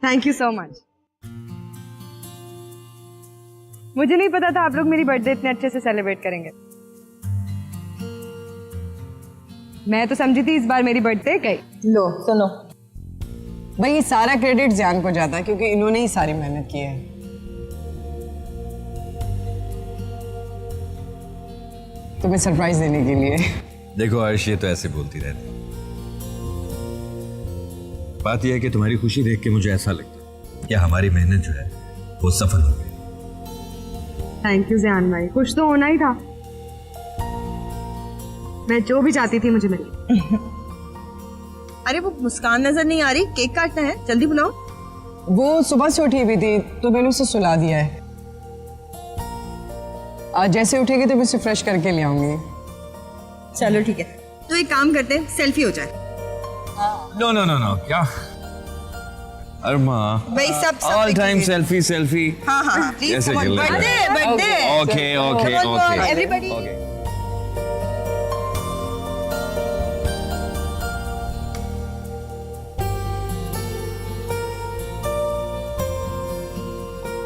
Thank you so much. मुझे नहीं पता था आप लोग मेरी बर्थडे इतने अच्छे से सेलिब्रेट करेंगे। मैं तो समझी थी इस बार मेरी बर्थडे गई। लो सुनो भाई, ये सारा क्रेडिट जान को जाता है क्योंकि इन्होंने ही सारी मेहनत की है। तुम्हें सरप्राइज देने के लिए। देखो अर्श, ये तो ऐसे बोलती रहती। बात यह है कि तुम्हारी खुशी देख के मुझे ऐसा लगता कि हमारी मेहनत जो है वो सफल हो गई। थैंक यू ज़ियान भाई, खुश तो होना ही था। मैं जो भी चाहती थी मुझे मिली। अरे वो मुस्कान नजर नहीं आ रही, केक काटना है, जल्दी बुलाओ। वो सुबह से उठी हुई थी तो मैंने उसे सुला दिया है। आज जैसे उठेगी तो मैं उसे फ्रेश करके ले आऊंगी। चलो ठीक है, तो एक काम करते हैं, सेल्फी हो जाए। नो नो नो नो, क्या अरमा, भाई सब ऑल टाइम सेल्फी सेल्फी। हाँ हाँ, प्लीज कैसे birthday birthday. Okay okay okay everybody. Okay